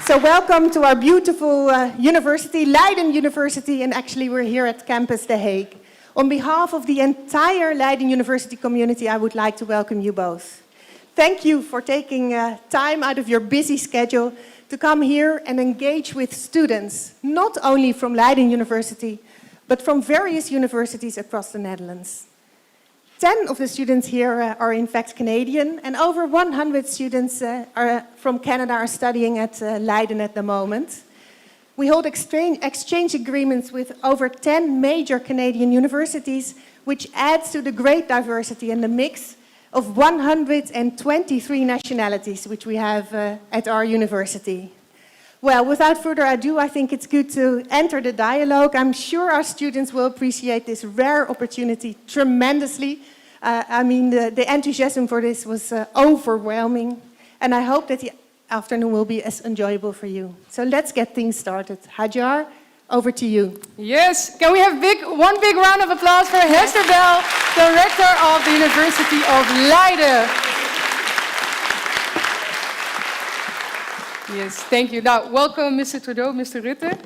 So welcome to our beautiful university, Leiden University, and actually we're here at campus The Hague. On behalf of the entire Leiden University community, I would like to welcome you both. Thank you for taking time out of your busy schedule to come here and engage with students, not only from Leiden University, but from various universities across the Netherlands. 10 of the students here are in fact Canadian, and over 100 students from Canada are studying at Leiden at the moment. We hold exchange agreements with over 10 major Canadian universities, which adds to the great diversity and the mix of 123 nationalities which we have at our university. Well, without further ado, I think it's good to enter the dialogue. I'm sure our students will appreciate this rare opportunity tremendously. The enthusiasm for this was overwhelming, and I hope that the afternoon will be as enjoyable for you. So let's get things started. Hajar, over to you. Yes, can we have one big round of applause for Hester Bell, Director of the University of Leiden. Yes, thank you. Now, welcome Mr. Trudeau, Mr. Rutte.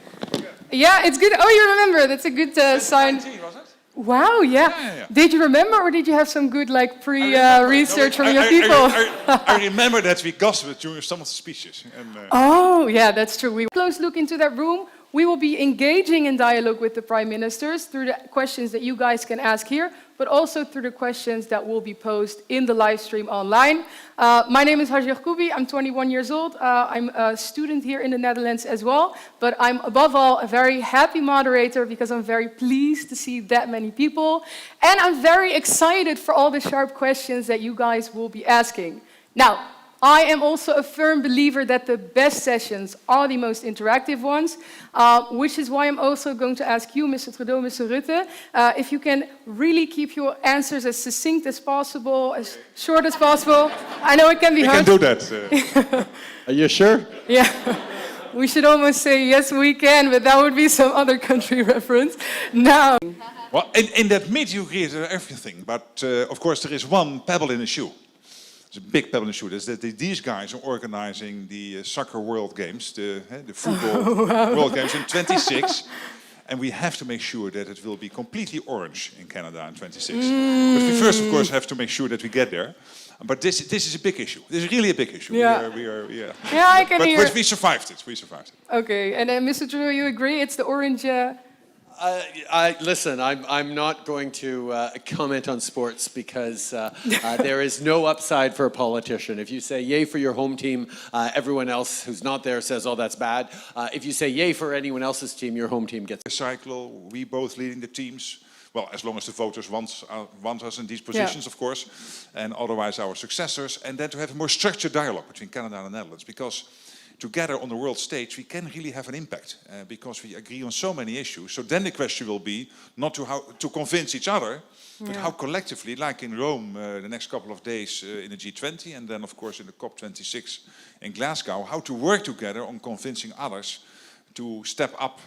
Yeah, it's good. Oh, you remember. That's a good sign. Was it? Wow, yeah. Did you remember, or did you have some good pre-research from your people? I remember that we gossiped during some of the speeches. Oh, yeah, that's true. We close look into that room. We will be engaging in dialogue with the prime ministers through the questions that you guys can ask here, but also through the questions that will be posed in the live stream online. My name is HagueTalks. I'm 21 years old. I'm a student here in the Netherlands as well, but I'm above all a very happy moderator because I'm very pleased to see that many people. And I'm very excited for all the sharp questions that you guys will be asking. Now, I am also a firm believer that the best sessions are the most interactive ones, which is why I'm also going to ask you, Mr. Trudeau, Mr. Rutte, if you can really keep your answers as succinct as possible, as short as possible. I know it can be hard. We can do that. Are you sure? Yeah. We should almost say, yes, we can, but that would be some other country reference. Now. Well, in that meet you read everything, but of course there is one pebble in the shoe. It's a big pebble in the shoe. Is that these guys are organizing the soccer World Games, the football World Games in 26, and we have to make sure that it will be completely orange in Canada in 26. But we first, of course, have to make sure that we get there. But this is a big issue. This is really a big issue. Yeah. Yeah, I can hear. But we survived it. We survived it. Okay, and then Mr. Trudeau, you agree? It's the orange. Listen, I'm not going to comment on sports because there is no upside for a politician. If you say yay for your home team, everyone else who's not there says, oh, that's bad. If you say yay for anyone else's team, your home team gets... Cycle, we both leading the teams. Well, as long as the voters want us in these positions, of course, and otherwise our successors. And then to have a more structured dialogue between Canada and the Netherlands, because together on the world stage, we can really have an impact because we agree on so many issues. So then the question will be not to convince each other, but how collectively, like in Rome the next couple of days in the G20, and then of course in the COP26 in Glasgow, how to work together on convincing others to step up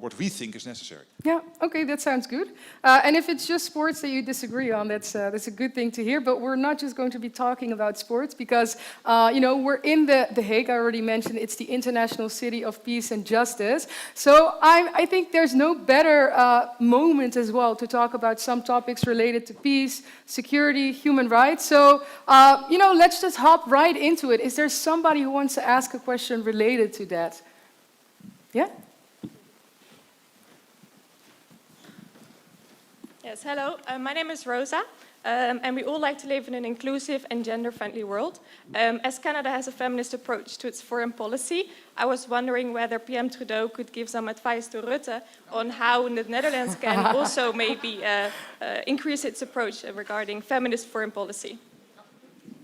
what we think is necessary. Yeah, okay, that sounds good. And if it's just sports that you disagree on, that's a good thing to hear. But we're not just going to be talking about sports because, we're in the Hague. I already mentioned it's the International City of Peace and Justice. So I think there's no better moment as well to talk about some topics related to peace, security, human rights. So, let's just hop right into it. Is there somebody who wants to ask a question related to that? Yeah? Yes, hello. My name is Rosa, and we all like to live in an inclusive and gender-friendly world. As Canada has a feminist approach to its foreign policy, I was wondering whether PM Trudeau could give some advice to Rutte on how the Netherlands can also maybe increase its approach regarding feminist foreign policy.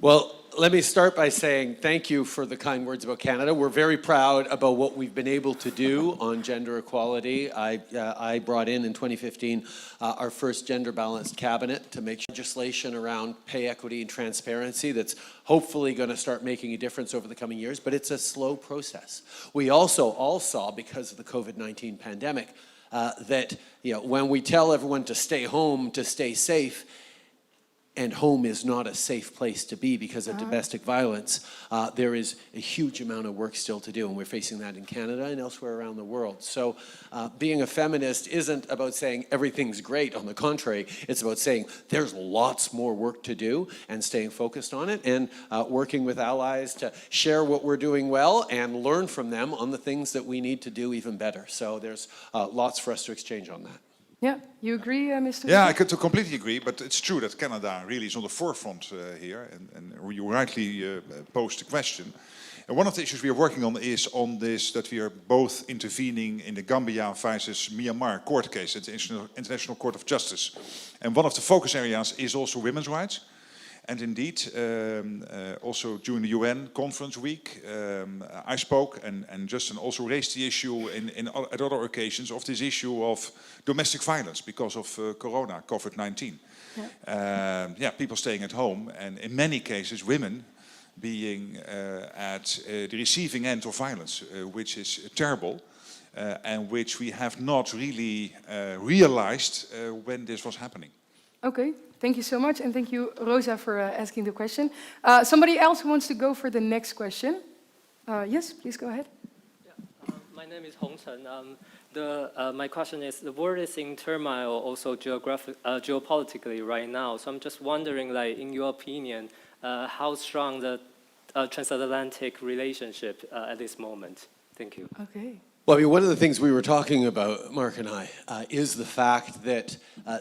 Well, let me start by saying thank you for the kind words about Canada. We're very proud about what we've been able to do on gender equality. I brought in 2015 our first gender-balanced cabinet to make legislation around pay equity and transparency that's hopefully going to start making a difference over the coming years, but it's a slow process. We also all saw, because of the COVID-19 pandemic, that when we tell everyone to stay home, to stay safe, and home is not a safe place to be because of domestic violence, there is a huge amount of work still to do, and we're facing that in Canada and elsewhere around the world. So being a feminist isn't about saying everything's great. On the contrary, it's about saying there's lots more work to do and staying focused on it and working with allies to share what we're doing well and learn from them on the things that we need to do even better. So there's lots for us to exchange on that. Yeah, you agree, Mr. Yeah, I Rutte? could completely agree, but it's true that Canada really is on the forefront here, and you rightly posed the question. And one of the issues we are working on is on this, that we are both intervening in the Gambia versus Myanmar court case at the International Court of Justice. And one of the focus areas is also women's rights. And indeed, also during the UN conference week, I spoke and Justin also raised the issue at other occasions of this issue of domestic violence because of Corona, COVID-19. Yeah. People staying at home, and in many cases women being at the receiving end of violence, which is terrible. And which we have not really realized when this was happening. Okay, thank you so much, and thank you, Rosa, for asking the question. Somebody else who wants to go for the next question? Yes, please go ahead. Yeah. My name is Hong Chen. My question is, the world is in turmoil also geopolitically right now. So I'm just wondering, like, in your opinion, how strong the transatlantic relationship at this moment? Thank you. Okay. Well, I mean, one of the things we were talking about, Mark and I, is the fact that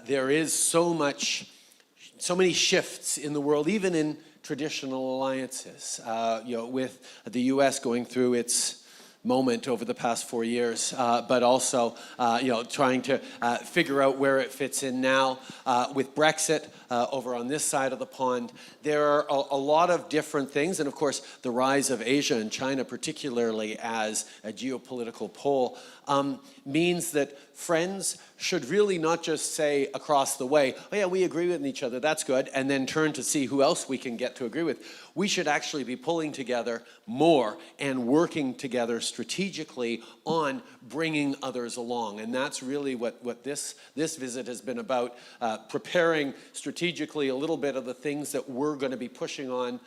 there is so many shifts in the world, even in traditional alliances. With the U.S. going through its moment over the past 4 years, but also, trying to figure out where it fits in now. With Brexit over on this side of the pond, there are a lot of different things, and of course, the rise of Asia and China, particularly as a geopolitical pole, means that friends should really not just say across the way, oh yeah, we agree with each other, that's good, and then turn to see who else we can get to agree with. We should actually be pulling together more and working together strategically on bringing others along. And that's really what this visit has been about, preparing strategically a little bit of the things that we're going to be pushing on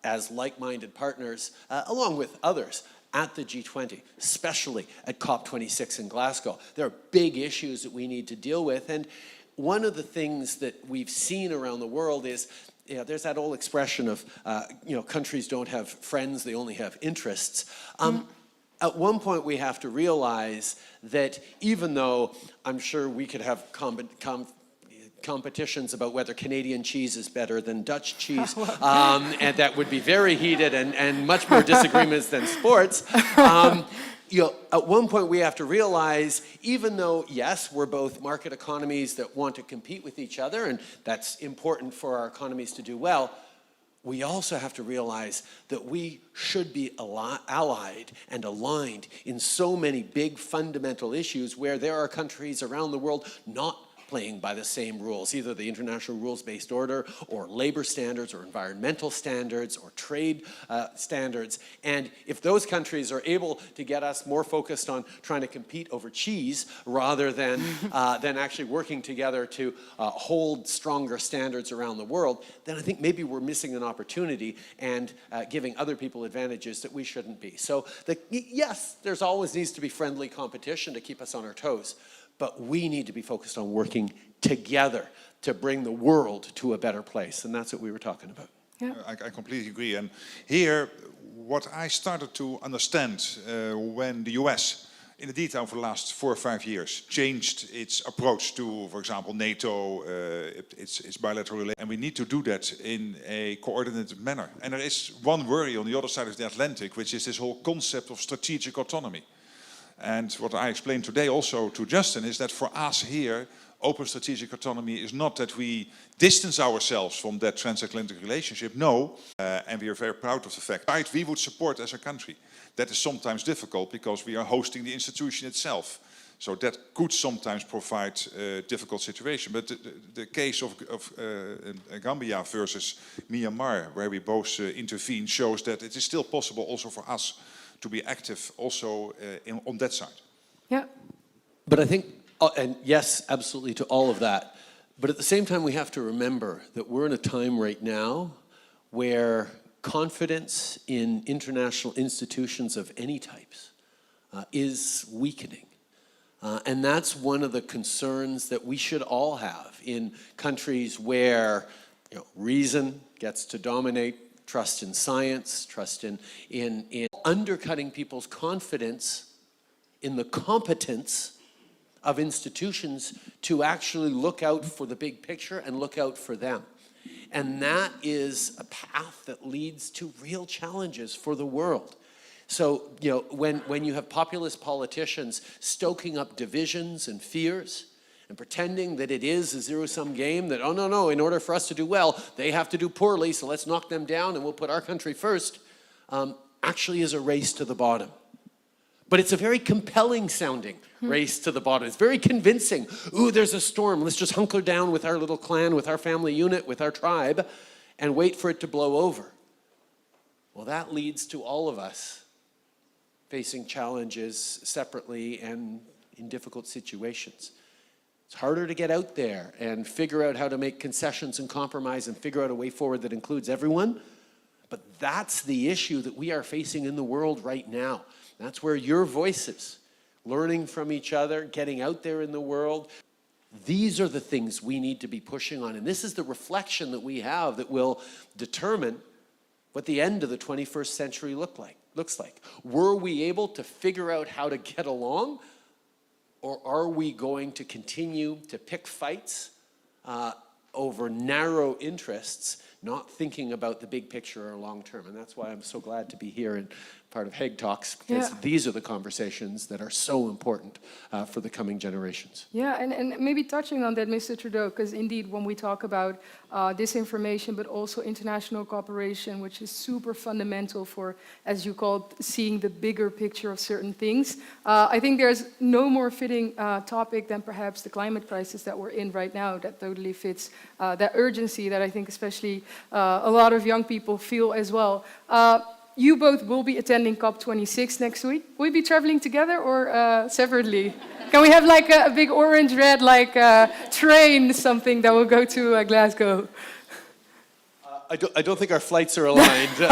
as like-minded partners, along with others, at the G20, especially at COP26 in Glasgow. There are big issues that we need to deal with, and one of the things that we've seen around the world is, there's that old expression of, countries don't have friends, they only have interests. At one point we have to realize that even though I'm sure we could have competitions about whether Canadian cheese is better than Dutch cheese, and that would be very heated and much more disagreements than sports. At one point we have to realize, even though, yes, we're both market economies that want to compete with each other, and that's important for our economies to do well, we also have to realize that we should be allied and aligned in so many big fundamental issues where there are countries around the world not playing by the same rules, either the international rules-based order or labor standards or environmental standards or trade standards. And if those countries are able to get us more focused on trying to compete over cheese rather than actually working together to hold stronger standards around the world, then I think maybe we're missing an opportunity and giving other people advantages that we shouldn't be. So yes, there's always needs to be friendly competition to keep us on our toes. But we need to be focused on working together to bring the world to a better place. And that's what we were talking about. Yeah. I completely agree. And here, what I started to understand when the US, in the detail for the last 4 or 5 years, changed its approach to, for example, NATO, its bilateral relations. And we need to do that in a coordinated manner. And there is one worry on the other side of the Atlantic, which is this whole concept of strategic autonomy. And what I explained today also to Justin is that for us here, open strategic autonomy is not that we distance ourselves from that transatlantic relationship. No, and we are very proud of the fact that we would support as a country. That is sometimes difficult because we are hosting the institution itself. So that could sometimes provide a difficult situation. But the case of Gambia versus Myanmar, where we both intervene, shows that it is still possible also for us to be active also on that side. Yeah. But I think, and yes, absolutely to all of that, But at the same time, we have to remember that we're in a time right now where confidence in international institutions of any types is weakening. And that's one of the concerns that we should all have in countries where reason gets to dominate, trust in science, trust in undercutting people's confidence in the competence of institutions to actually look out for the big picture and look out for them. And that is a path that leads to real challenges for the world. So, when you have populist politicians stoking up divisions and fears and pretending that it is a zero-sum game, that, oh, no, in order for us to do well, they have to do poorly, so let's knock them down and we'll put our country first, actually is a race to the bottom. But it's a very compelling sounding race to the bottom. It's very convincing. Ooh, there's a storm. Let's just hunker down with our little clan, with our family unit, with our tribe, and wait for it to blow over. Well, that leads to all of us facing challenges separately and in difficult situations. It's harder to get out there and figure out how to make concessions and compromise and figure out a way forward that includes everyone. But that's the issue that we are facing in the world right now. That's where your voices, learning from each other, getting out there in the world, these are the things we need to be pushing on. And this is the reflection that we have that will determine what the end of the 21st century looks like. Were we able to figure out how to get along, or are we going to continue to pick fights over narrow interests, not thinking about the big picture or long term? And that's why I'm so glad to be here and part of HagueTalks, because these are the conversations that are so important for the coming generations. Yeah, and maybe touching on that, Mr. Trudeau, because indeed when we talk about disinformation, but also international cooperation, which is super fundamental for, as you called, seeing the bigger picture of certain things, I think there's no more fitting topic than perhaps the climate crisis that we're in right now that totally fits that urgency that I think especially a lot of young people feel as well. You both will be attending COP26 next week. Will you be traveling together or separately? Can we have like a big orange-red train, something that will go to Glasgow? I don't think our flights are aligned. No,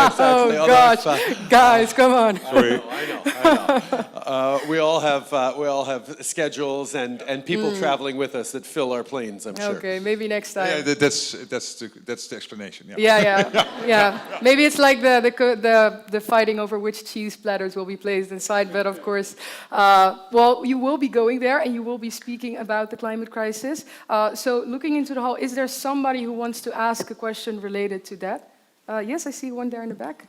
exactly. Oh gosh, guys, come on. Sorry. I know. We all have schedules and people traveling with us that fill our planes, I'm sure. Okay, maybe next time. Yeah, that's the explanation. Yeah. Yeah. Maybe it's like the fighting over which cheese platters will be placed inside, but of course, well, you will be going there and you will be speaking about the climate crisis. So looking into the hall, is there somebody who wants to ask a question related to that? Yes, I see one there in the back.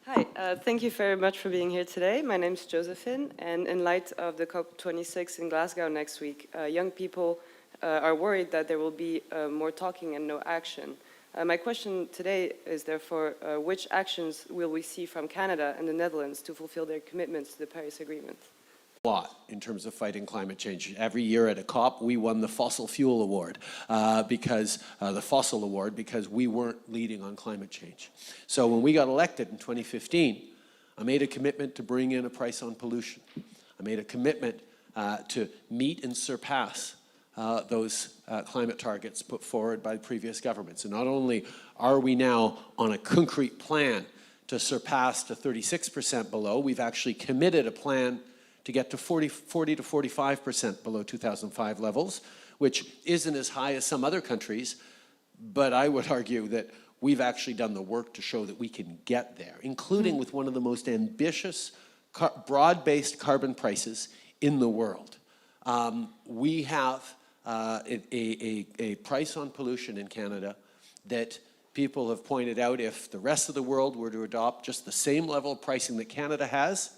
Hi, thank you very much for being here today. My name is Josephine, and in light of the COP26 in Glasgow next week, young people are worried that there will be more talking and no action. My question today is therefore, which actions will we see from Canada and the Netherlands to fulfill their commitments to the Paris Agreement? A lot in terms of fighting climate change. Every year at a COP, we won the fossil fuel award because we weren't leading on climate change. So when we got elected in 2015, I made a commitment to bring in a price on pollution. I made a commitment to meet and surpass those climate targets put forward by previous governments. And not only are we now on a concrete plan to surpass to 36% below, we've actually committed a plan to get to 40 to 45% below 2005 levels, which isn't as high as some other countries, but I would argue that we've actually done the work to show that we can get there, including with one of the most ambitious, broad-based carbon prices in the world. We have a price on pollution in Canada that people have pointed out, if the rest of the world were to adopt just the same level of pricing that Canada has,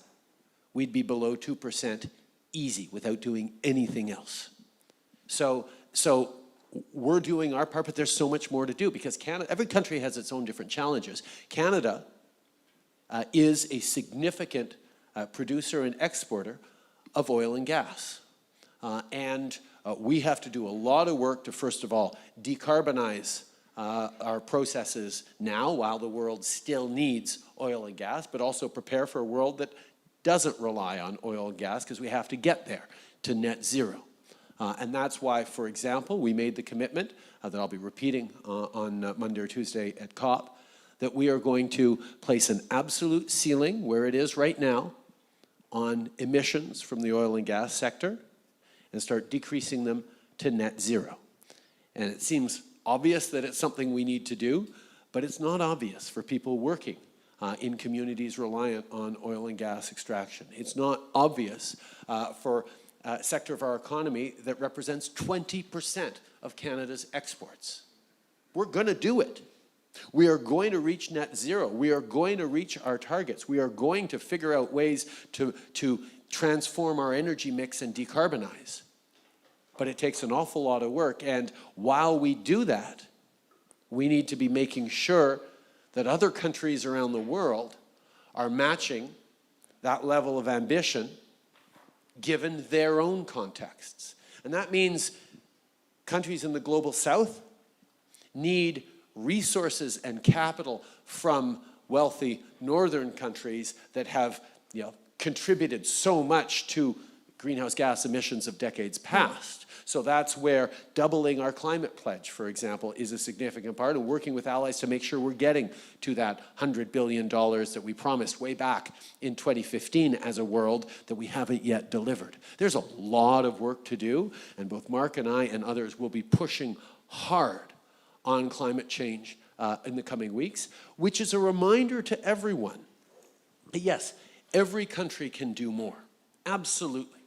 we'd be below 2% easy without doing anything else. So we're doing our part, but there's so much more to do because Canada, every country has its own different challenges. Canada is a significant producer and exporter of oil and gas. And we have to do a lot of work to, first of all, decarbonize our processes now while the world still needs oil and gas, but also prepare for a world that doesn't rely on oil and gas because we have to get there. to net zero. And that's why, for example, we made the commitment that I'll be repeating on Monday or Tuesday at COP, that we are going to place an absolute ceiling where it is right now on emissions from the oil and gas sector and start decreasing them to net zero. And it seems obvious that it's something we need to do, but it's not obvious for people working in communities reliant on oil and gas extraction. It's not obvious for a sector of our economy that represents 20% of Canada's exports. We're going to do it. We are going to reach net zero. We are going to reach our targets. We are going to figure out ways to transform our energy mix and decarbonize. But it takes an awful lot of work. And while we do that, we need to be making sure that other countries around the world are matching that level of ambition given their own contexts. And that means countries in the global south need resources and capital from wealthy northern countries that have, contributed so much to greenhouse gas emissions of decades past. So that's where doubling our climate pledge, for example, is a significant part, and working with allies to make sure we're getting to that $100 billion that we promised way back in 2015 as a world that we haven't yet delivered. There's a lot of work to do, and both Mark and I and others will be pushing hard on climate change in the coming weeks, which is a reminder to everyone that yes, every country can do more, absolutely.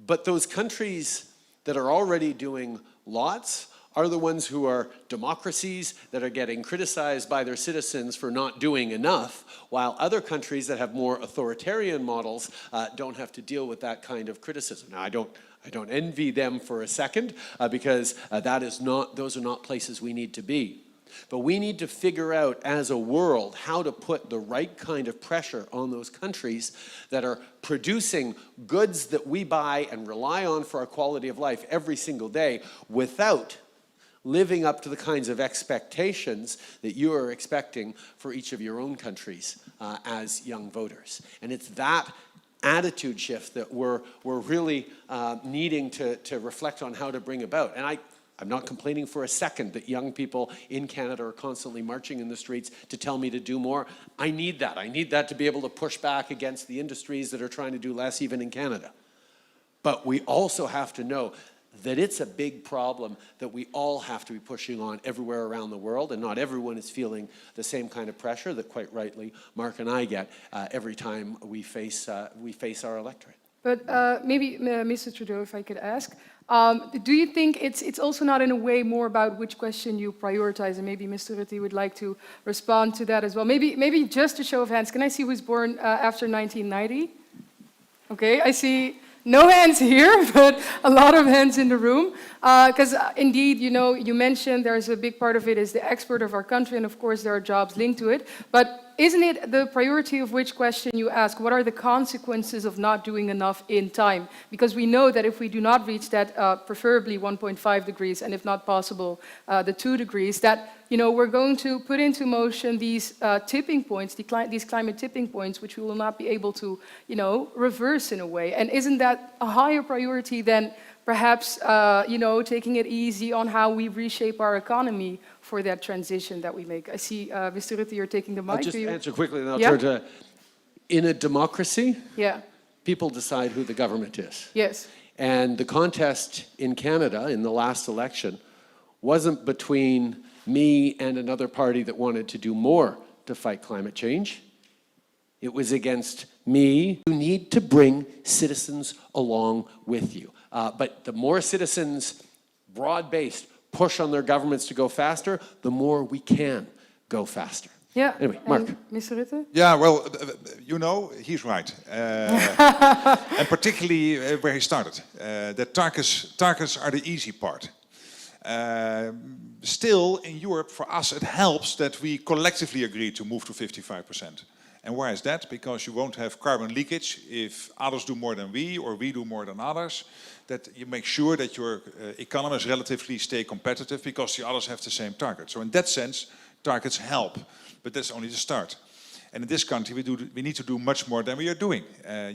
But those countries that are already doing lots are the ones who are democracies that are getting criticized by their citizens for not doing enough, while other countries that have more authoritarian models don't have to deal with that kind of criticism. Now, I don't envy them for a second, because those are not places we need to be. But we need to figure out as a world how to put the right kind of pressure on those countries that are producing goods that we buy and rely on for our quality of life every single day without living up to the kinds of expectations that you are expecting for each of your own countries as young voters. And it's that attitude shift that we're really needing to reflect on how to bring about. And I'm not complaining for a second that young people in Canada are constantly marching in the streets to tell me to do more. I need that. I need that to be able to push back against the industries that are trying to do less even in Canada. But we also have to know that it's a big problem that we all have to be pushing on everywhere around the world, and not everyone is feeling the same kind of pressure that quite rightly Mark and I get every time we face our electorate. But maybe, Mr. Trudeau, if I could ask, do you think it's also not in a way more about which question you prioritize? And maybe Mr. Rutte would like to respond to that as well. Maybe just a show of hands. Can I see who's born after 1990? Okay, I see no hands here, but a lot of hands in the room. Because indeed, you mentioned there's a big part of it is the export of our country, and of course there are jobs linked to it. But isn't it the priority of which question you ask? What are the consequences of not doing enough in time? Because we know that if we do not reach that, preferably 1.5 degrees, and if not possible, the 2 degrees, that we're going to put into motion these tipping points, these climate tipping points, which we will not be able to, reverse in a way. And isn't that a higher priority than perhaps, taking it easy on how we reshape our economy for that transition that we make? I see, Mr. Rutte, you're taking the mic. I'll just answer quickly, and then I'll turn to, in a democracy, people decide who the government is. Yes. And the contest in Canada in the last election wasn't between me and another party that wanted to do more to fight climate change. It was against me. You need to bring citizens along with you. But the more citizens, broad-based, push on their governments to go faster, the more we can go faster. Yeah. Anyway, Mark. Mr. Rutte? Yeah, well, he's right. And particularly where he started. That targets are the easy part. Still, in Europe, for us, it helps that we collectively agree to move to 55%. And why is that? Because you won't have carbon leakage if others do more than we, or we do more than others. That you make sure that your economies relatively stay competitive because the others have the same target. So in that sense, targets help, but that's only the start. And in this country, we need to do much more than we are doing.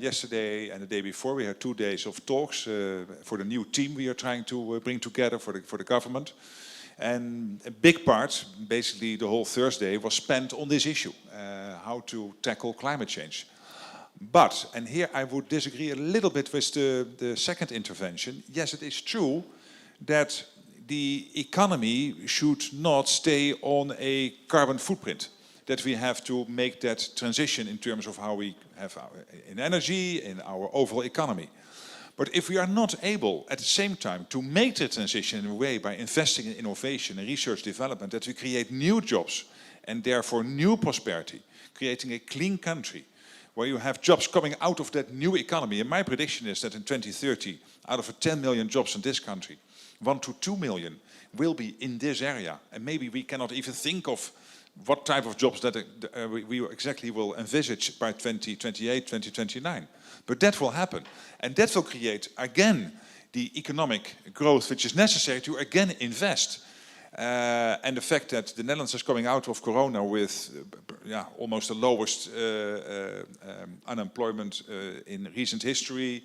Yesterday and the day before, we had 2 days of talks for the new team we are trying to bring together for the government. And a big part, basically the whole Thursday, was spent on this issue, how to tackle climate change. But, and here I would disagree a little bit with the second intervention, yes, it is true that the economy should not stay on a carbon footprint, that we have to make that transition in terms of how we have in energy, in our overall economy. But if we are not able at the same time to make the transition in a way by investing in innovation and research development, that we create new jobs and therefore new prosperity, creating a clean country where you have jobs coming out of that new economy. And my prediction is that in 2030, out of the 10 million jobs in this country, 1 to 2 million will be in this area. And maybe we cannot even think of what type of jobs that we exactly will envisage by 2028, 2029. But that will happen. And that will create, again, the economic growth which is necessary to, again, invest. And the fact that the Netherlands is coming out of Corona with almost the lowest unemployment in recent history,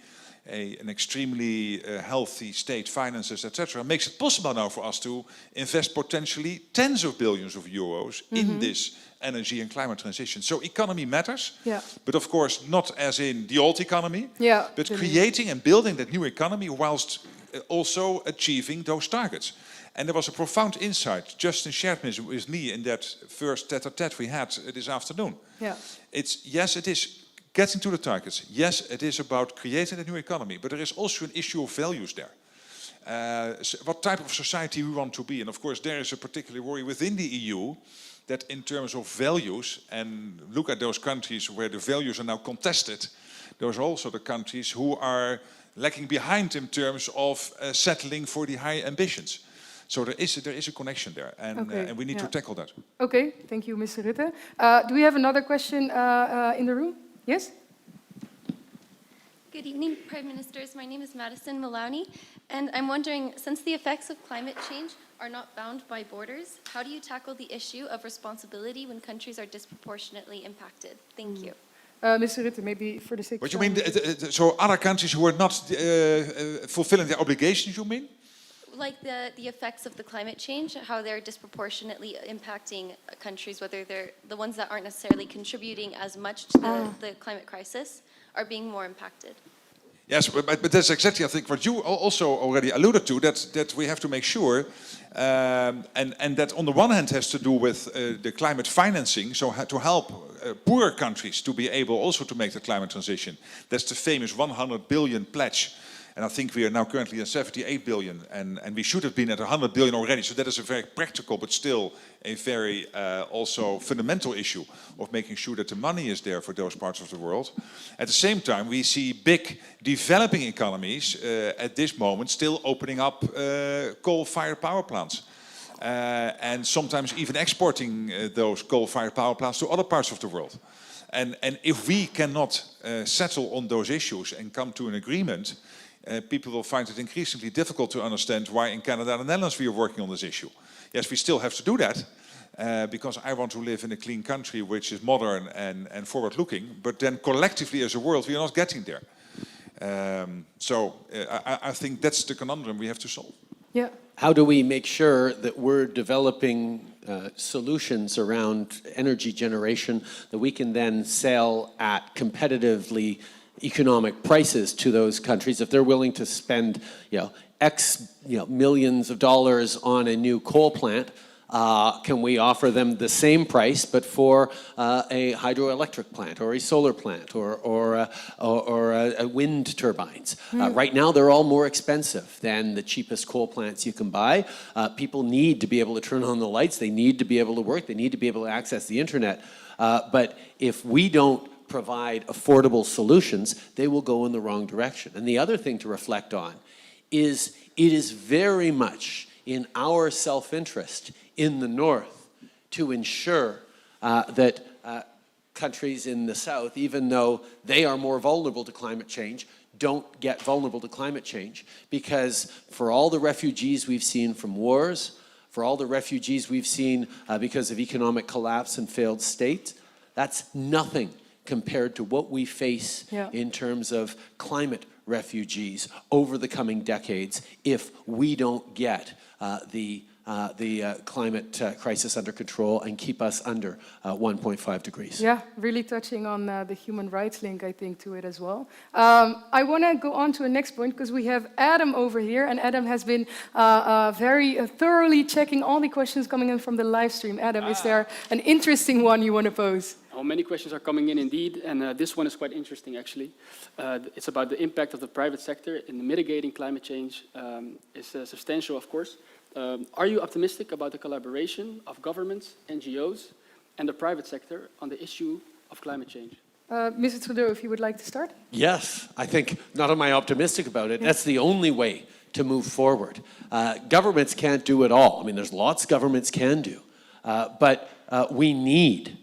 an extremely healthy state finances, etc., makes it possible now for us to invest potentially tens of billions of euros in this energy and climate transition. So economy matters, but of course not as in the old economy, but creating and building that new economy whilst also achieving those targets. And there was a profound insight Justin shared with me in that first tete-a-tete we had this afternoon. Yes, it is getting to the targets. Yes, it is about creating a new economy, but there is also an issue of values there. What type of society we want to be. And of course there is a particular worry within the EU that in terms of values, and look at those countries where the values are now contested, those are also the countries who are lagging behind in terms of settling for the high ambitions. So there is a connection there, and we need to tackle that. Okay, thank you, Mr. Rutte. Do we have another question in the room? Yes? Good evening, Prime Ministers. My name is Madison Maloney, and I'm wondering, since the effects of climate change are not bound by borders, how do you tackle the issue of responsibility when countries are disproportionately impacted? Thank you. Mr. Rutte, maybe for the sake of... What you mean, so other countries who are not fulfilling their obligations, you mean? Like the effects of the climate change, how they're disproportionately impacting countries, whether they're the ones that aren't necessarily contributing as much to the climate crisis are being more impacted. Yes, but that's exactly, I think, what you also already alluded to, that we have to make sure, and that on the one hand has to do with the climate financing, so to help poorer countries to be able also to make the climate transition. That's the famous 100 billion pledge. And I think we are now currently at 78 billion, and we should have been at 100 billion already. So that is a very practical, but still a very also fundamental issue of making sure that the money is there for those parts of the world. At the same time, we see big developing economies at this moment still opening up coal-fired power plants. And sometimes even exporting those coal-fired power plants to other parts of the world. And if we cannot settle on those issues and come to an agreement, people will find it increasingly difficult to understand why in Canada and the Netherlands we are working on this issue. Yes, we still have to do that, because I want to live in a clean country which is modern and forward-looking, but then collectively as a world we are not getting there. So I think that's the conundrum we have to solve. Yeah. How do we make sure that we're developing solutions around energy generation that we can then sell at competitively economic prices to those countries if they're willing to spend, X, millions of dollars on a new coal plant? Can we offer them the same price, but for a hydroelectric plant or a solar plant or wind turbines? Right now, they're all more expensive than the cheapest coal plants you can buy. People need to be able to turn on the lights. They need to be able to work. They need to be able to access the internet. But if we don't provide affordable solutions, they will go in the wrong direction. And the other thing to reflect on is it is very much in our self-interest in the north to ensure that countries in the south, even though they are more vulnerable to climate change, don't get vulnerable to climate change, because for all the refugees we've seen from wars, for all the refugees we've seen because of economic collapse and failed states, That's nothing compared to what we face Yeah. in terms of climate refugees over the coming decades if we don't get the climate crisis under control and keep us under 1.5 degrees. Yeah, really touching on the human rights link, I think, to it as well. I want to go on to a next point because we have Adam over here, and Adam has been very thoroughly checking all the questions coming in from the live stream. Adam, is there an interesting one you want to pose? Oh, many questions are coming in indeed, and this one is quite interesting actually. It's about the impact of the private sector in mitigating climate change. It's substantial, of course. Are you optimistic about the collaboration of governments, NGOs, and the private sector on the issue of climate change? Mr. Trudeau, if you would like to start. Yes, I think not am I optimistic about it. That's the only way to move forward. Governments can't do it all. I mean, there's lots governments can do, but we need,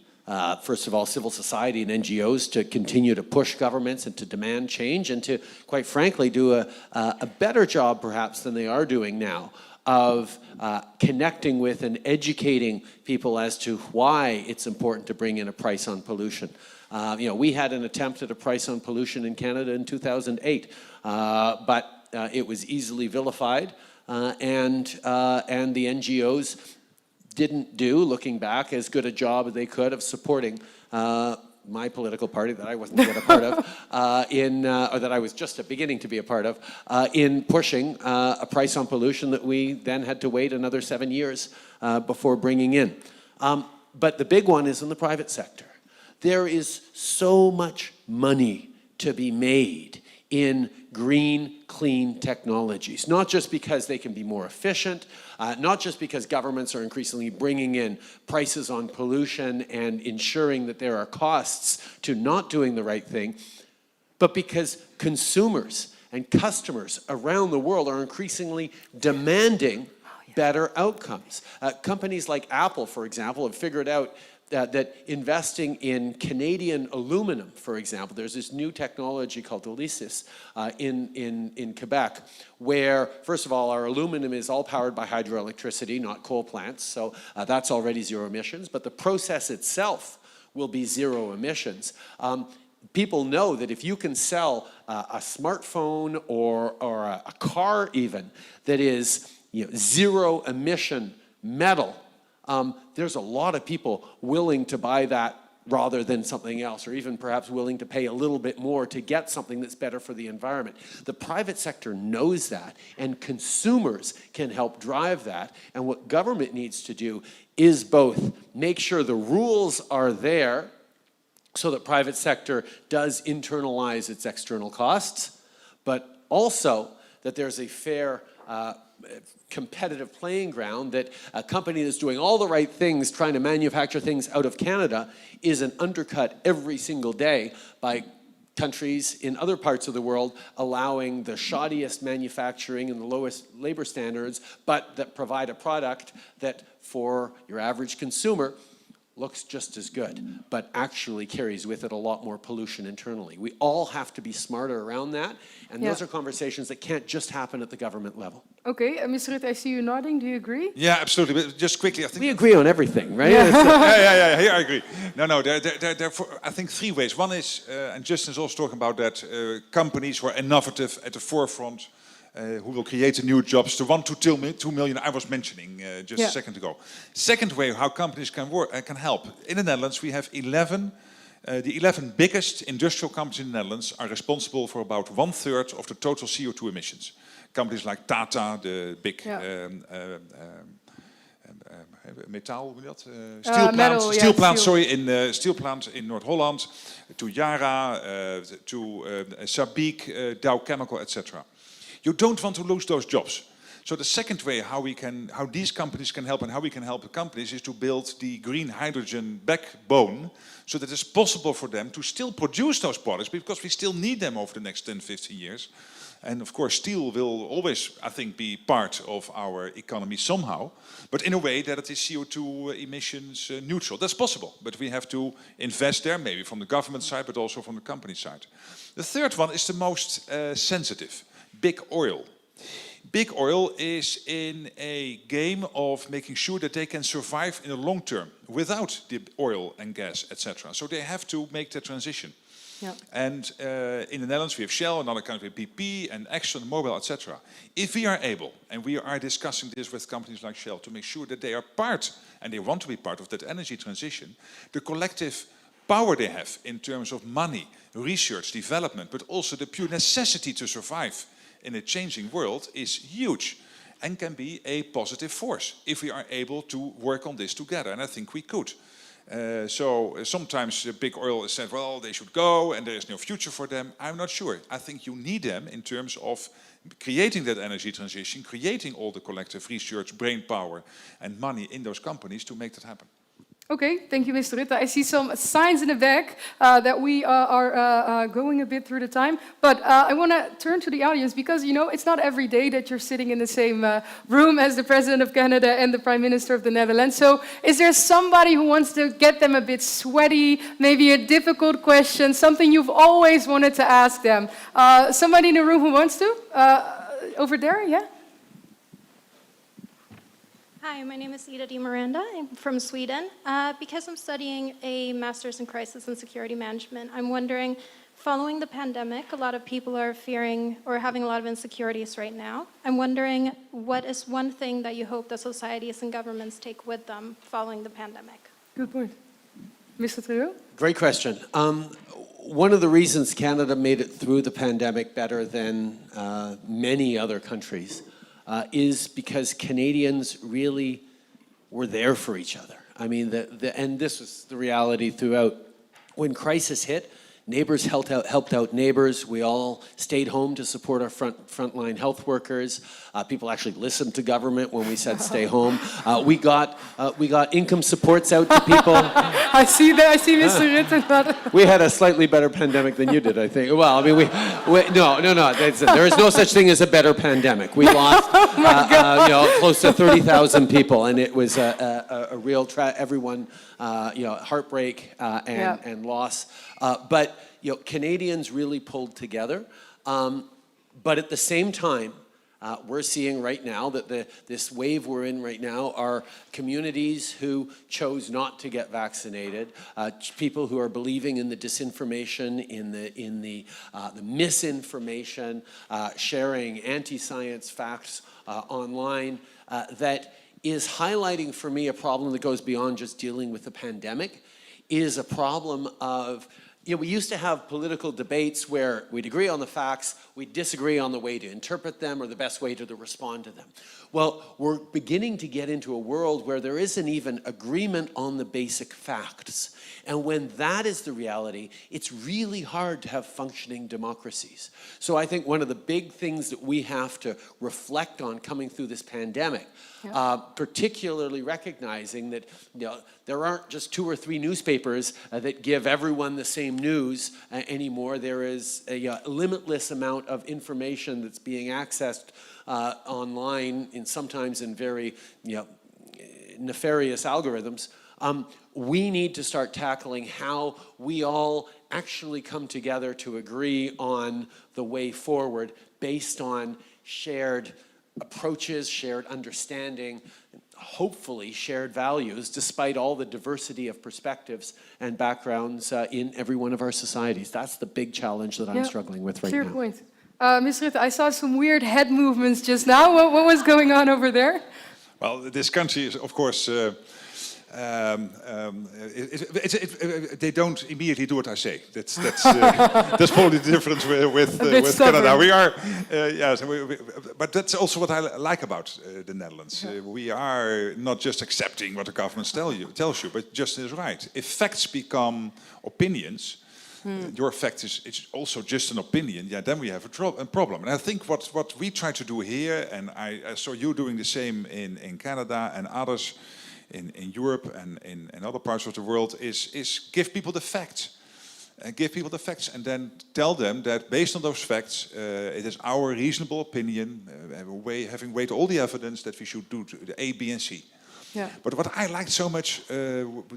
first of all, civil society and NGOs to continue to push governments and to demand change and to, quite frankly, do a better job perhaps than they are doing now of connecting with and educating people as to why it's important to bring in a price on pollution. We had an attempt at a price on pollution in Canada in 2008, but it was easily vilified, and the NGOs didn't do, looking back, as good a job as they could of supporting my political party that I wasn't yet a part of, or that I was just beginning to be a part of, in pushing a price on pollution that we then had to wait another 7 years before bringing in. But the big one is in the private sector. There is so much money to be made in green, clean technologies, not just because they can be more efficient, not just because governments are increasingly bringing in prices on pollution and ensuring that there are costs to not doing the right thing, but because consumers and customers around the world are increasingly demanding better outcomes. Companies like Apple, for example, have figured out that investing in Canadian aluminum, for example, there's this new technology called ELYSIS in Quebec, where, first of all, our aluminum is all powered by hydroelectricity, not coal plants, so that's already zero emissions, but the process itself will be zero emissions. People know that if you can sell a smartphone or a car even that is zero emission metal, there's a lot of people willing to buy that rather than something else, or even perhaps willing to pay a little bit more to get something that's better for the environment. The private sector knows that, and consumers can help drive that. And what government needs to do is both make sure the rules are there so that private sector does internalize its external costs, but also that there's a fair competitive playing ground, that a company that's doing all the right things, trying to manufacture things out of Canada, isn't undercut every single day by countries in other parts of the world allowing the shoddiest manufacturing and the lowest labor standards, but that provide a product that for your average consumer looks just as good, but actually carries with it a lot more pollution internally. We all have to be smarter around that, and those are conversations that can't just happen at the government level. Okay, Mr. Rutte, I see you nodding. Do you agree? Yeah, absolutely. But just quickly, I think We agree on everything, right? yeah. Here I agree. No. There are, I think, three ways. One is, and Justin is also talking about that, companies who are innovative at the forefront, who will create the new jobs, the 1 to 2 million I was mentioning just a second ago. Second way, how companies can work can help. In the Netherlands, we have 11. The 11 biggest industrial companies in the Netherlands are responsible for about 1/3 of the total CO2 emissions. Companies like Tata, the big metaal, steel plant. Steel plant in Noord-Holland, to Yara, to Sabic, Dow Chemical, etc. You don't want to lose those jobs. So the second way how these companies can help and how we can help the companies is to build the green hydrogen backbone so that it's possible for them to still produce those products, because we still need them over the next 10, 15 years. And of course, steel will always, I think, be part of our economy somehow, but in a way that it is CO2 emissions neutral. That's possible, but we have to invest there, maybe from the government side, but also from the company side. The third one is the most sensitive, big oil. Big oil is in a game of making sure that they can survive in the long term without the oil and gas, etc. So they have to make the transition. Yeah. And in the Netherlands we have Shell, another country BP and ExxonMobil, etc. If we are able, and we are discussing this with companies like Shell, to make sure that they are part, and they want to be part of that energy transition, the collective power they have in terms of money, research, development, but also the pure necessity to survive in a changing world is huge and can be a positive force if we are able to work on this together, and I think we could. So sometimes big oil is said, well, they should go and there is no future for them. I'm not sure. I think you need them in terms of creating that energy transition, creating all the collective research, brain power and money in those companies to make that happen. Okay, thank you, Mr. Rutte. I see some signs in the back that we are going a bit through the time. But I want to turn to the audience because, you know, it's not every day that you're sitting in the same room as the President of Canada and the Prime Minister of the Netherlands. So is there somebody who wants to get them a bit sweaty, maybe a difficult question, something you've always wanted to ask them? Somebody in the room who wants to? Over there, yeah? Hi, my name is Ida Di Miranda. I'm from Sweden. Because I'm studying a master's in crisis and security management, I'm wondering, following the pandemic, a lot of people are fearing or having a lot of insecurities right now. I'm wondering, what is one thing that you hope that societies and governments take with them following the pandemic? Good point. Mr. Trudeau? Great question. One of the reasons Canada made it through the pandemic better than many other countries is because Canadians really were there for each other. I mean, and this was the reality throughout. When crisis hit, neighbors helped out neighbors. We all stayed home to support our frontline health workers. People actually listened to government when we said stay home. We got income supports out to people. I see that. I see Mr. Rutte. We had a slightly better pandemic than you did, I think. Well, I mean, no. There is no such thing as a better pandemic. We lost, close to 30,000 people, and it was a real everyone, heartbreak and loss. But Canadians really pulled together. But at the same time, we're seeing right now that this wave we're in right now are communities who chose not to get vaccinated, people who are believing in the disinformation, in the misinformation, sharing anti-science facts online, that is highlighting for me a problem that goes beyond just dealing with the pandemic, is a problem of, we used to have political debates where we'd agree on the facts, we'd disagree on the way to interpret them or the best way to respond to them. Well, we're beginning to get into a world where there isn't even agreement on the basic facts. And when that is the reality, it's really hard to have functioning democracies. So I think one of the big things that we have to reflect on coming through this pandemic, particularly recognizing that there aren't just 2 or 3 newspapers that give everyone the same news anymore. There is a limitless amount of information that's being accessed online, sometimes in very nefarious algorithms. We need to start tackling how we all actually come together to agree on the way forward based on shared approaches, shared understanding, hopefully shared values, despite all the diversity of perspectives and backgrounds in every one of our societies. That's the big challenge that I'm struggling with right now. Clear point. Ms. Rutte, I saw some weird head movements just now. What was going on over there? Well, this country is, of course, they don't immediately do what I say. That's probably the difference with Canada. We are, but that's also what I like about the Netherlands. We are not just accepting what the government tells you, but just is right. If facts become opinions, your fact is also just an opinion, then we have a problem. And I think what we try to do here, and I saw you doing the same in Canada and others in Europe and in other parts of the world, is give people the facts. Give people the facts and then tell them that based on those facts, it is our reasonable opinion, having weighed all the evidence, that we should do the A, B, and C. Yeah. But what I liked so much,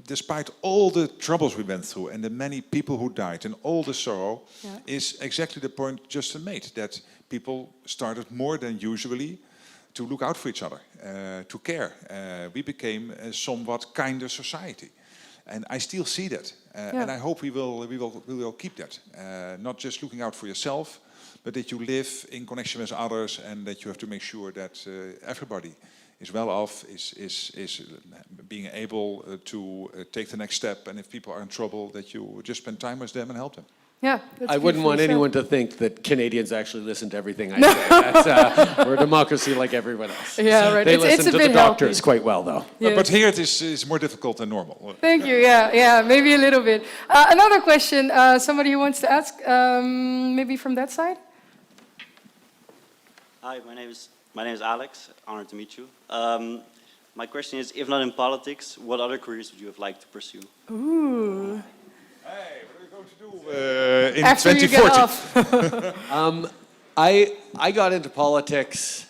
despite all the troubles we went through and the many people who died and all the sorrow, is exactly the point Justin made, that people started more than usually to look out for each other, to care. We became a somewhat kinder society. And I still see that. And I hope we will keep that. Not just looking out for yourself, but that you live in connection with others, and that you have to make sure that everybody is well off, is being able to take the next step, and if people are in trouble, that you just spend time with them and help them. Yeah, I wouldn't want anyone to think that Canadians actually listen to everything I say. That's, we're a democracy like everyone else. Yeah, right. They It's listen a to bit the doctors healthy. quite well, though. Yes. But here it is more difficult than normal. Thank you. Yeah, maybe a little bit. Another question. Somebody who wants to ask, maybe from that side. Hi, my name is Alex. Honored to meet you. My question is, if not in politics, what other careers would you have liked to pursue? Ooh. Hey, what are you going to do in After 2040? you get off. I got into politics,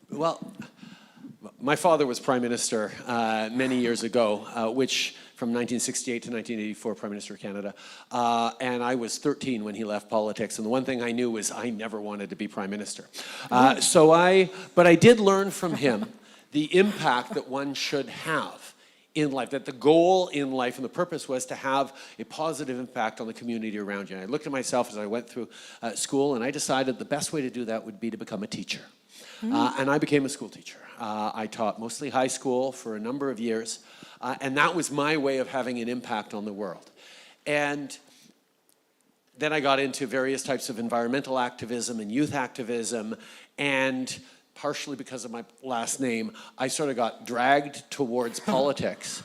well, my father was prime minister many years ago, which from 1968 to 1984, Prime Minister of Canada. And I was 13 when he left politics. And the one thing I knew was I never wanted to be prime minister. But I did learn from him the impact that one should have in life, that the goal in life and the purpose was to have a positive impact on the community around you. And I looked at myself as I went through school, and I decided the best way to do that would be to become a teacher. And I became a school teacher. I taught mostly high school for a number of years, and that was my way of having an impact on the world. And then I got into various types of environmental activism and youth activism, and partially because of my last name, I sort of got dragged towards politics.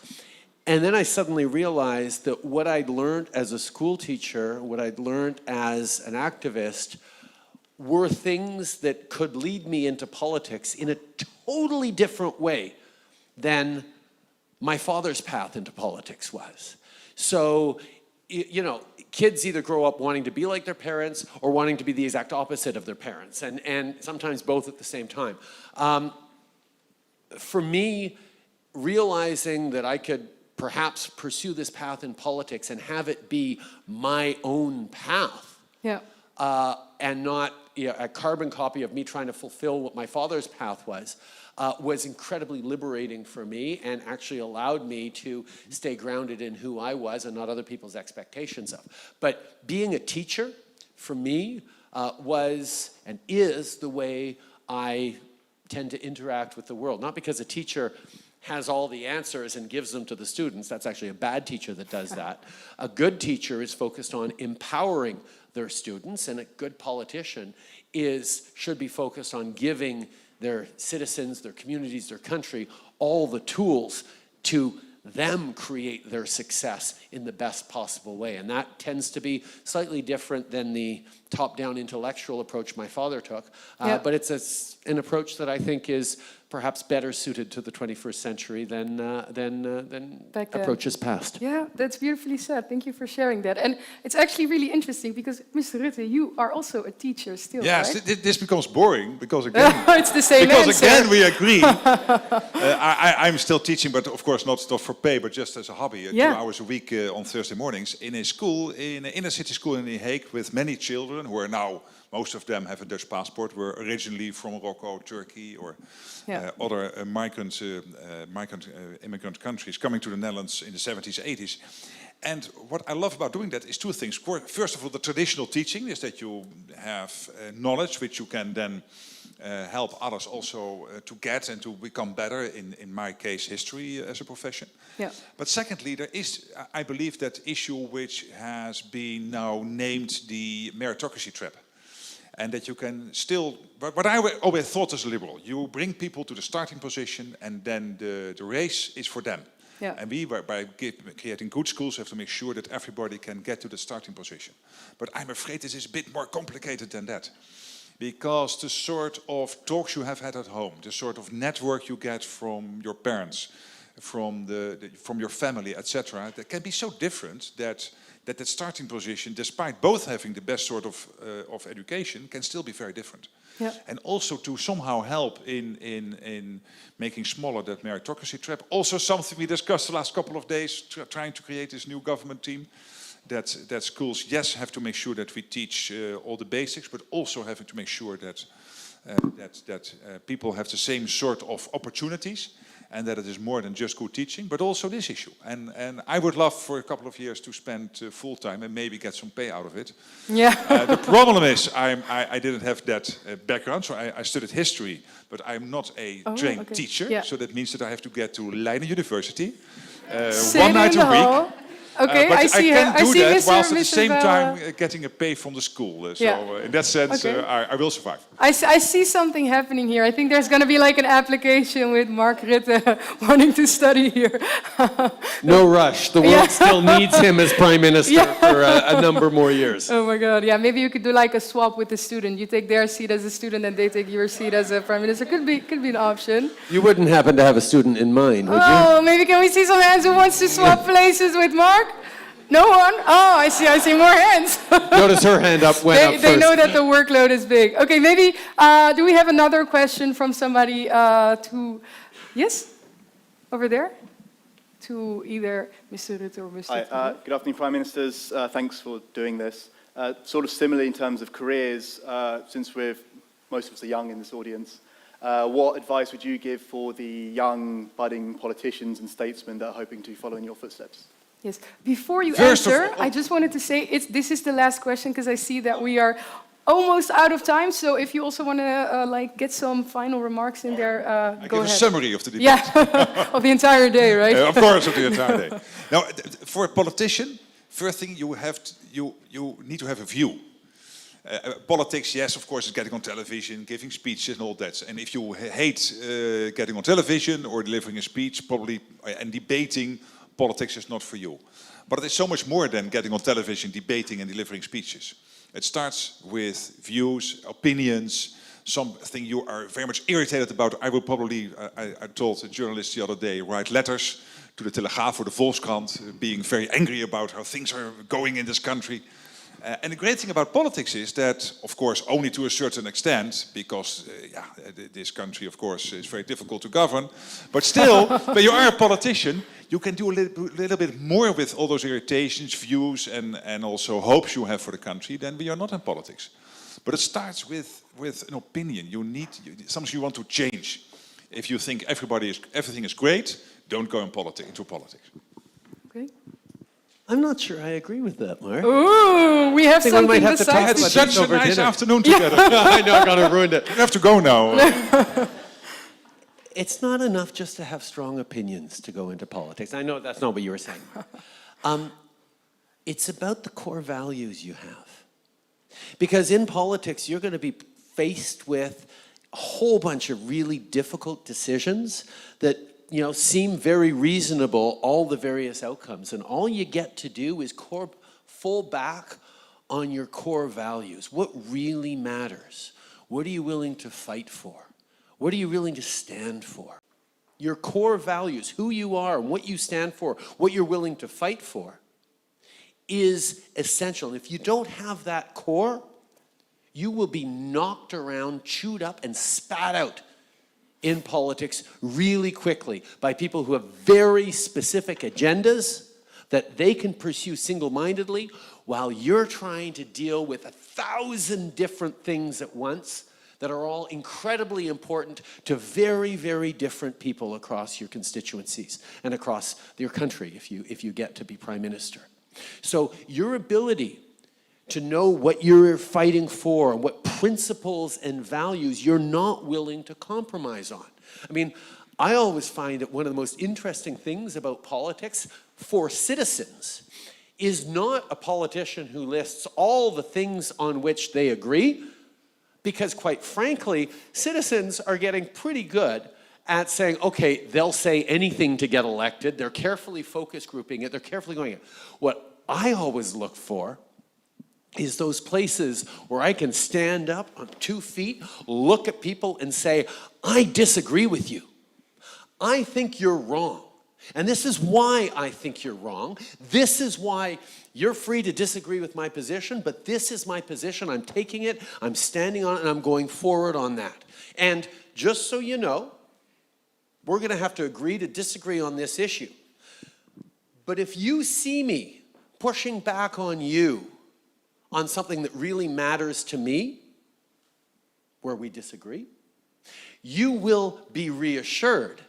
And then I suddenly realized that what I'd learned as a school teacher, what I'd learned as an activist, were things that could lead me into politics in a totally different way than my father's path into politics was. So, you know, kids either grow up wanting to be like their parents or wanting to be the exact opposite of their parents, and sometimes both at the same time. For me, realizing that I could perhaps pursue this path in politics and have it be my own path, and not a carbon copy of me trying to fulfill what my father's path was incredibly liberating for me, and actually allowed me to stay grounded in who I was and not other people's expectations of. But being a teacher, for me, was and is the way I tend to interact with the world. Not because a teacher has all the answers and gives them to the students. That's actually a bad teacher that does that. A good teacher is focused on empowering their students, and a good politician should be focused on giving their citizens, their communities, their country, all the tools to them create their success in the best possible way. And that tends to be slightly different than the top-down intellectual approach my father took. But it's an approach that I think is perhaps better suited to the 21st century than approaches past. Yeah, that's beautifully said. Thank you for sharing that. And it's actually really interesting because, Mr. Rutte, you are also a teacher still, yes, right? this becomes boring because again, it's the same answer. Again we agree. I'm still teaching, but of course not for pay, but just as a hobby. 2 hours a week on Thursday mornings in a school, in an inner city school in The Hague, with many children who are now, most of them have a Dutch passport, were originally from Morocco, Turkey, or other migrant immigrant countries coming to the Netherlands in the 70s, 80s. And what I love about doing that is two things. First of all, the traditional teaching is that you have knowledge which you can then help others also to get and to become better, in my case, history as a profession. But secondly, there is, I believe, that issue which has been now named the meritocracy trap. And that you can still, what I always thought as a liberal, you bring people to the starting position and then the race is for them. And we, by creating good schools, have to make sure that everybody can get to the starting position. But I'm afraid this is a bit more complicated than that. Because the sort of talks you have had at home, the sort of network you get from your parents, from your family, etc., that can be so different that the starting position, despite both having the best sort of education, can still be very different. And also to somehow help in making smaller that meritocracy trap. Also something we discussed the last couple of days, trying to create this new government team. that schools, yes, have to make sure that we teach all the basics, but also having to make sure that people have the same sort of opportunities, and that it is more than just good teaching, but also this issue. And I would love for a couple of years to spend full time and maybe get some pay out of it. Yeah. The problem is I didn't have that background, so I studied history, but I'm not a trained teacher, Yeah. so that means that I have to get to Leiden University Sit one night in a the week. hall. Okay, But I see. can do that Mr. whilst at the same Mr. time getting a pay from the school. So Yeah. in that sense, Okay. I will survive. I see something happening here. I think there's going to be like an application with Mark Rutte wanting to study here. No rush. The world still needs him as prime minister for a number more years. Oh my God! Yeah, maybe you could do like a swap with the student. You take their seat as a student, and they take your seat as a prime minister. Could be an option. You wouldn't happen to have a student in mind, would you? Oh, maybe can we see some hands who wants to swap places with Mark? No one? Oh, I see more hands. Notice her hand went up first. They know that the workload is big. Okay, maybe, do we have another question from somebody yes? Over there? To either Mr. Rutte or Mr. Trudeau. Good afternoon, Prime Ministers. Thanks for doing this. Sort of similarly in terms of careers, since most of us are young in this audience, what advice would you give for the young, budding politicians and statesmen that are hoping to follow in your footsteps? Yes. Before you First of answer, all- I just wanted to say this is the last question because I see that we are almost out of time. So if you also want to get some final remarks in there, I go give ahead. a summary of the debate. Yeah, of the entire day, right? Of course, of the entire day. Now, for a politician, first thing you need to have a view. Politics, yes, of course, is getting on television, giving speeches and all that. And if you hate getting on television or delivering a speech, probably, and debating, politics is not for you. But it is so much more than getting on television, debating and delivering speeches. It starts with views, opinions, something you are very much irritated about. I will probably, I told a journalist the other day, write letters to the Telegraaf or the Volkskrant, being very angry about how things are going in this country. And the great thing about politics is that, of course, only to a certain extent, because this country, of course, is very difficult to govern. But still, when you are a politician, you can do a little bit more with all those irritations, views, and also hopes you have for the country than we are not in politics. But it starts with an opinion. Sometimes you want to change. If you think everything is great, don't go into politics. Okay. I'm not sure I agree with that, Mark. Ooh, we have I think we something might have to talk besides It's the such a over nice dinner. afternoon together. I know, I kind of ruined it. You have to go now. It's not enough just to have strong opinions to go into politics. I know that's not what you were saying. It's about the core values you have. Because in politics, you're going to be faced with a whole bunch of really difficult decisions that seem very reasonable, all the various outcomes. And all you get to do is fall back on your core values. What really matters? What are you willing to fight for? What are you willing to stand for? Your core values, who you are and what you stand for, what you're willing to fight for, is essential. If you don't have that core, you will be knocked around, chewed up, and spat out in politics really quickly by people who have very specific agendas that they can pursue single-mindedly while you're trying to deal with 1,000 different things at once that are all incredibly important to very, very different people across your constituencies and across your country if you get to be prime minister. So your ability to know what you're fighting for and what principles and values you're not willing to compromise on. I mean, I always find that one of the most interesting things about politics for citizens is not a politician who lists all the things on which they agree, because quite frankly, citizens are getting pretty good at saying, okay, they'll say anything to get elected. They're carefully focus grouping it. They're carefully going it. What I always look for is those places where I can stand up on 2 feet, look at people and say, I disagree with you. I think you're wrong. And this is why I think you're wrong. This is why you're free to disagree with my position, but this is my position. I'm taking it, I'm standing on it, and I'm going forward on that. And just so you know, we're going to have to agree to disagree on this issue. But if you see me pushing back on you on something that really matters to me, where we disagree, you will be reassured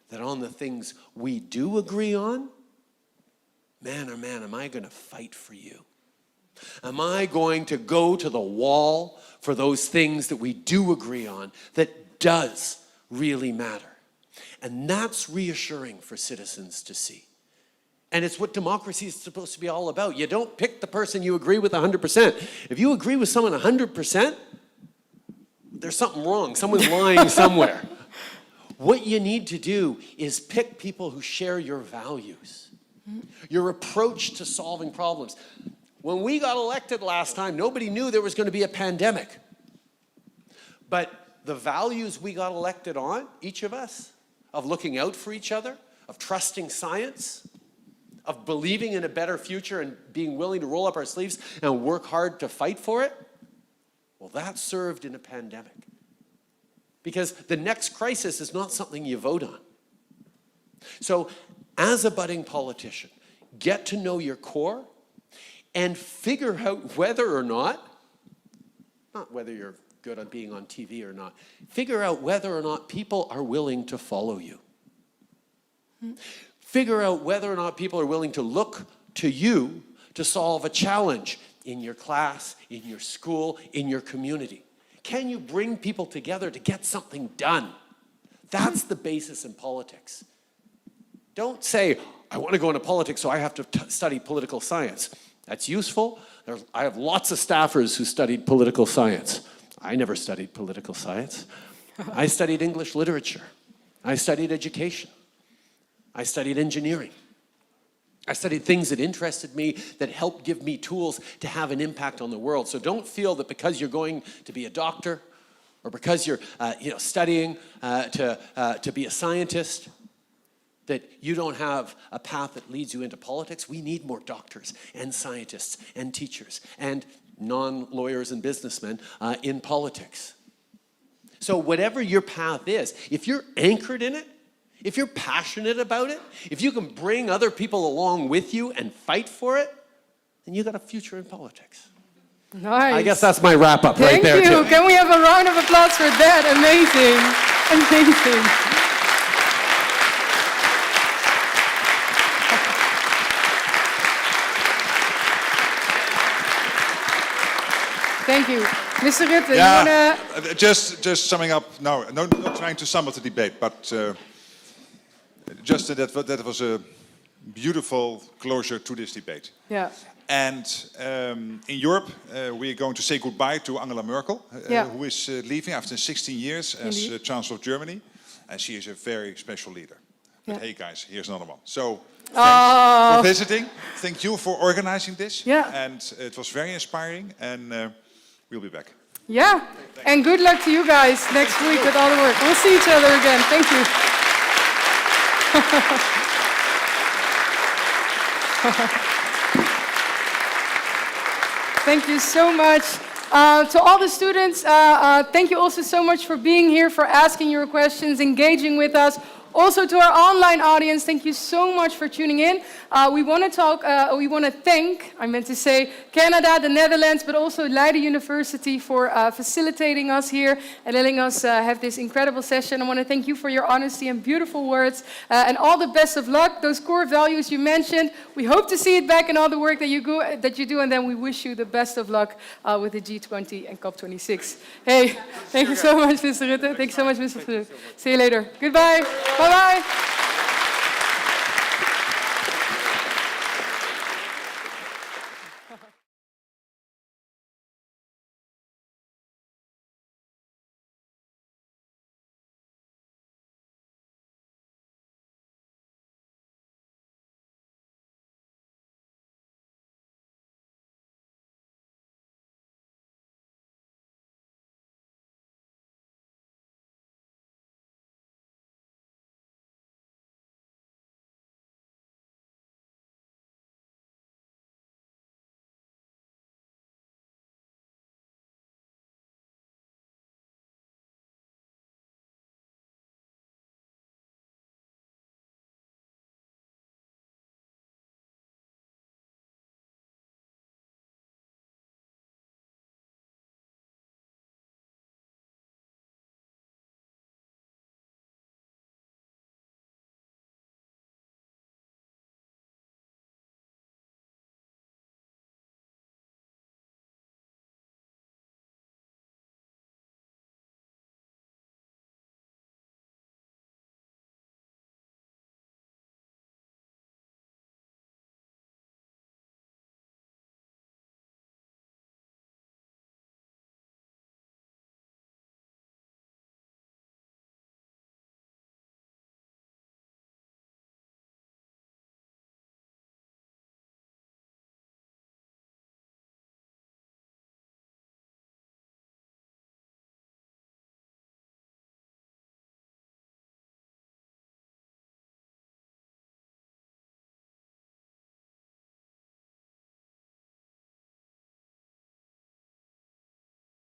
that on the things we do agree on, man, oh man, am I going to fight for you? Am I going to go to the wall for those things that we do agree on that does really matter? And that's reassuring for citizens to see. And it's what democracy is supposed to be all about. You don't pick the person you agree with 100%. If you agree with someone 100%, there's something wrong. Someone's lying somewhere. What you need to do is pick people who share your values, your approach to solving problems. When we got elected last time, nobody knew there was going to be a pandemic. But the values we got elected on, each of us, of looking out for each other, of trusting science, of believing in a better future and being willing to roll up our sleeves and work hard to fight for it, well, that served in a pandemic. Because the next crisis is not something you vote on. So, as a budding politician, get to know your core and figure out whether or not whether you're good at being on TV or not, figure out whether or not people are willing to follow you. Figure out whether or not people are willing to look to you to solve a challenge in your class, in your school, in your community. Can you bring people together to get something done? That's the basis in politics. Don't say, I want to go into politics, so I have to study political science. That's useful. I have lots of staffers who studied political science. I never studied political science. I studied English literature. I studied education. I studied engineering. I studied things that interested me, that helped give me tools to have an impact on the world. So don't feel that because you're going to be a doctor or because you're studying to be a scientist, that you don't have a path that leads you into politics. We need more doctors and scientists and teachers and non-lawyers and businessmen in politics. So whatever your path is, if you're anchored in it, if you're passionate about it, if you can bring other people along with you and fight for it, then you got a future in politics. Nice. I guess that's my wrap-up right there, Thank you. too. Can we have a round of applause for that? Amazing. Amazing. Thank you. Mr. Rutte, you want to... Just summing up, no, not trying to sum up the debate, but just that was a beautiful closure to this debate. Yeah. And in Europe, we are going to say goodbye to Angela Merkel, who is leaving after 16 years as Chancellor of Germany. And she is a very special leader. But hey guys, here's another one. So thanks for visiting. Thank you for organizing this. Yeah. And it was very inspiring. And we'll be back. Yeah. And good luck to you guys next week with all the work. We'll see each other again. Thank you. Thank you so much. To all the students, thank you also so much for being here, for asking your questions, engaging with us. Also to our online audience, thank you so much for tuning in. We want to thank, I meant to say, Canada, the Netherlands, but also Leiden University for facilitating us here and letting us have this incredible session. I want to thank you for your honesty and beautiful words, and all the best of luck. Those core values you mentioned, we hope to see it back in all the work that you do, and then we wish you the best of luck with the G20 and COP26. Hey, thank you so much, Mr. Rutte. Thank you so much, Mr. Rutte. See you later. Goodbye. Bye-bye.